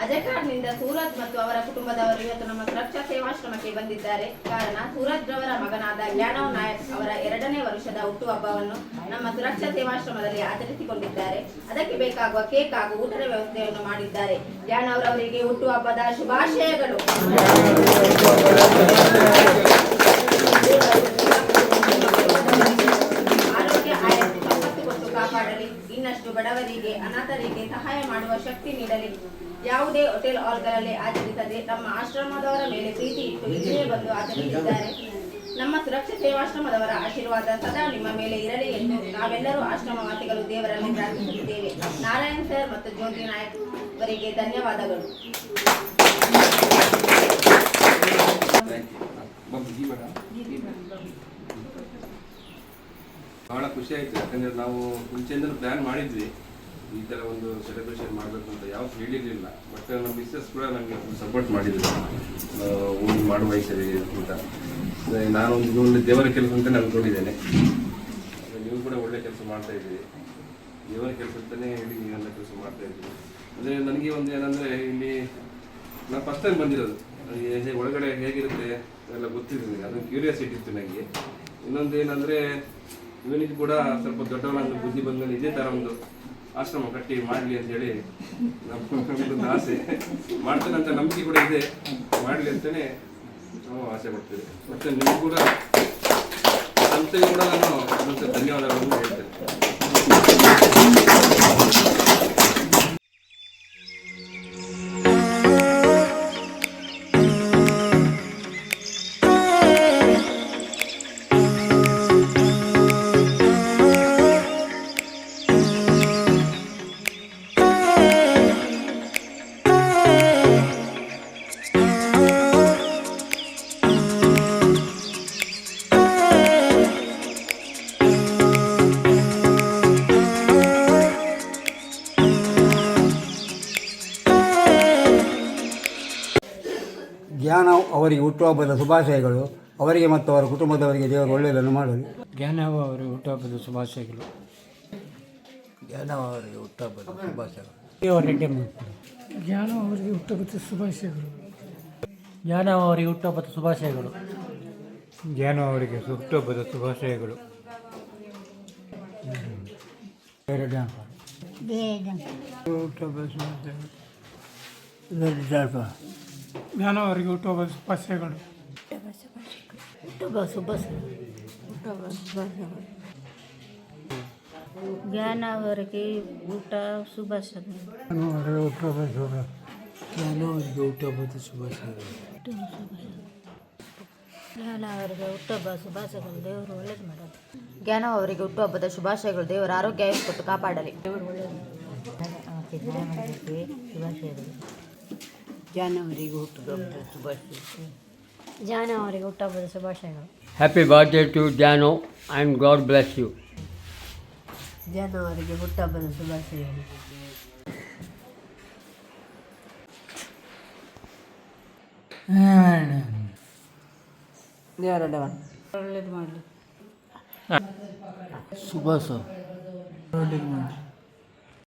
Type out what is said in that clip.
ಅಜಕಾಡ್ನಿಂದ ಸೂರಜ್ ಮತ್ತು ಅವರ ಕುಟುಂಬದವರು ಇವತ್ತು ನಮ್ಮ ಸುರಕ್ಷಾ ಸೇವಾಶ್ರಮಕ್ಕೆ ಬಂದಿದ್ದಾರೆ. ಕಾರಣ ಸೂರಜ್ ರವರ ಮಗನಾದ ಜ್ಞಾನವ್ ನಾಯಕ್ ಅವರ 2ನೇ ವರ್ಷದ ಹುಟ್ಟುಹಬ್ಬವನ್ನು ನಮ್ಮ ಸುರಕ್ಷಾ ಸೇವಾಶ್ರಮದಲ್ಲಿ ಆಚರಿಸಿಕೊಂಡಿದ್ದಾರೆ. ಅದಕ್ಕೆ ಬೇಕಾಗುವ ಕೇಕ್ ಹಾಗೂ ಊಟದ ವ್ಯವಸ್ಥೆಯನ್ನು ಮಾಡಿದ್ದಾರೆ. ಜ್ಞಾನವ್ ರವರಿಗೆ ಹುಟ್ಟುಹಬ್ಬದ ಶುಭಾಶಯಗಳು. ಆರೋಗ್ಯ ಆಯಸ್ಸು ಸಂಪತ್ತು ಕೊಟ್ಟು ಕಾಪಾಡಲಿ. ಇನ್ನಷ್ಟು ಬಡವರಿಗೆ ಅನಾಥರಿಗೆ ಸಹಾಯ ಮಾಡುವ ಶಕ್ತಿ ನೀಡಲಿ. ಯಾವುದೇ ಹೋಟೆಲ್ ಹಾಲ್ಗಳಲ್ಲಿ ಆಚರಿಸದೆ ನಮ್ಮ ಆಶ್ರಮದವರ ಮೇಲೆ ಪ್ರೀತಿ ಇಟ್ಟು ಇಲ್ಲಿಯೇ ಬಂದು ಆಚರಿಸಿದ್ದಾರೆ. ನಮ್ಮ ಸುರಕ್ಷಾ ಸೇವಾಶ್ರಮದವರ ಆಶೀರ್ವಾದ ಸದಾ ನಿಮ್ಮ ಮೇಲೆ ಇರಲಿ ಎಂದು ನಾವೆಲ್ಲರೂ ಆಶ್ರಮವಾಸಿಗಳು ದೇವರಲ್ಲಿ ಪ್ರಾರ್ಥಿಸುತ್ತಿದ್ದೇವೆ. ನಾರಾಯಣ್ ಸರ್ ಮತ್ತು ಜ್ಯೋತಿ ನಾಯಕ್ ಅವರಿಗೆ ಧನ್ಯವಾದಗಳು. ಬಹಳ ಖುಷಿ ಆಯಿತು. ಯಾಕಂದರೆ ನಾವು ಮುಂಚೆಯಿಂದ ಪ್ಲ್ಯಾನ್ ಮಾಡಿದ್ವಿ ಈ ಥರ ಒಂದು ಸೆಲೆಬ್ರೇಷನ್ ಮಾಡಬೇಕು ಅಂತ ಯಾವತ್ತು ಹೇಳಿರಲಿಲ್ಲ. ಬಟ್ ನಮ್ಮ ಮಿಸ್ಸಸ್ ಕೂಡ ನನಗೆ ಸಪೋರ್ಟ್ ಮಾಡಿದ್ರು ಒಂದು ಮಾಡುವ ವಯಸ್ಸಲ್ಲಿ ಅಂತ. ನಾನೊಂದು ಒಳ್ಳೆ ದೇವರ ಕೆಲಸ ಅಂತ ಅಂದ್ಕೊಂಡಿದ್ದೇನೆ. ನೀವು ಕೂಡ ಒಳ್ಳೆ ಕೆಲಸ ಮಾಡ್ತಾಯಿದ್ದೀರಿ. ದೇವರ ಕೆಲಸ ಅಂತಲೇ ಹೇಳಿ ನೀವೆಲ್ಲ ಕೆಲಸ ಮಾಡ್ತಾಯಿದ್ದೀವಿ. ಅಂದರೆ ನನಗೆ ಒಂದು ಏನಂದರೆ ಇಲ್ಲಿ ನಾನು ಫಸ್ಟ್ ಟೈಮ್ ಬಂದಿರೋದು. ಒಳಗಡೆ ಹೇಗಿರುತ್ತೆ ಎಲ್ಲ ಗೊತ್ತಿದೆ ನನಗೆ, ಅದೊಂದು ಕ್ಯೂರಿಯಾಸಿಟಿ ಇತ್ತು ನನಗೆ. ಇನ್ನೊಂದು ಏನಂದರೆ ಇವನಿಗೆ ಕೂಡ ಸ್ವಲ್ಪ ದೊಡ್ಡವನಾದ ಬುದ್ಧಿ ಬಂದಮೇಲೆ ಇದೇ ಥರ ಒಂದು ಆಶ್ರಮ ಕಟ್ಟಿ ಮಾಡಲಿ ಅಂತೇಳಿ ನಮ್ಮದೊಂದು ಆಸೆ. ಮಾಡ್ತೇನೆ ಅಂತ ನಂಬಿಕೆ ಕೂಡ ಇದೆ, ಮಾಡಲಿ ಅಂತಲೇ ನಾವು ಆಸೆ ಪಡ್ತೀವಿ. ಮತ್ತು ನಿಮಗೂ ಕೂಡ ಸಂಸ್ಥೆಗೆ ಕೂಡ ನಾನು ಅದಕ್ಕೆ ಧನ್ಯವಾದಗಳನ್ನು ಹೇಳ್ತೇನೆ. ಜ್ಞಾನ ಅವರಿಗೆ ಹುಟ್ಟುಹಬ್ಬದ ಶುಭಾಶಯಗಳು. ಅವರಿಗೆ ಮತ್ತು ಅವರ ಕುಟುಂಬದವರಿಗೆ ದೇವರು ಒಳ್ಳೆಯದನ್ನು ಮಾಡಲಿ. ಜ್ಞಾನ ಅವರಿಗೆ ಹುಟ್ಟುಹಬ್ಬದ ಶುಭಾಶಯಗಳು. ಜ್ಞಾನ ಅವರಿಗೆ ಹುಟ್ಟುಹಬ್ಬದ ಶುಭಾಶಯಗಳು. ಜ್ಞಾನ ಅವರಿಗೆ ಹುಟ್ಟುಹಬ್ಬದ ಶುಭಾಶಯಗಳು. ಜ್ಞಾನ ಅವರಿಗೆ ಹುಟ್ಟುಹಬ್ಬದ ಶುಭಾಶಯಗಳು. ಜ್ಞಾನ ಅವರಿಗೆ ಹುಟ್ಟುಹಬ್ಬದ ಶುಭಾಶಯಗಳು. ಜ್ಞಾನ ಅವರಿಗೆ ಹುಟ್ಟುಹಬ್ಬದ ಶುಭಾಶಯಗಳು. ಜ್ಞಾನ ಅವರಿಗೆ ಊಟ ಶುಭಾಶಯಗಳು. ಜ್ಞಾನ ಅವರಿಗೆ ಹುಟ್ಟುಹಬ್ಬದ ಶುಭಾಶಯಗಳು. ಜ್ಞಾನ ಅವರಿಗೆ ಹುಟ್ಟುಹಬ್ಬದ ಶುಭಾಶಯಗಳು. ದೇವರು ಒಳ್ಳೇದು ಮಾಡೋದು. ಜ್ಞಾನ ಅವರಿಗೆ ಹುಟ್ಟುಹಬ್ಬದ ಶುಭಾಶಯಗಳು. ದೇವರು ಆರೋಗ್ಯ ಕೊಟ್ಟು ಕಾಪಾಡಲಿ. ದೇವರು ಒಳ್ಳೇದು ಶುಭಾಶಯಗಳು. ಜ್ಞಾನ ಅವರಿಗೆ ಹುಟ್ಟುಹಬ್ಬದ ಶುಭಾಶಯಗಳು. ಜ್ಞಾನ ಅವರಿಗೆ ಹುಟ್ಟುಹಬ್ಬದ ಶುಭಾಶಯಗಳು. Happy birthday to Jano and God bless you. ಜ್ಞಾನ ಅವರಿಗೆ ಹುಟ್ಟುಹಬ್ಬದ ಶುಭಾಶಯಗಳು. ಒಳ್ಳೇದು ಮಾಡಲಿ. ಶುಭಾಶಯ. ಒಳ್ಳೇದು ಮಾಡಲಿ.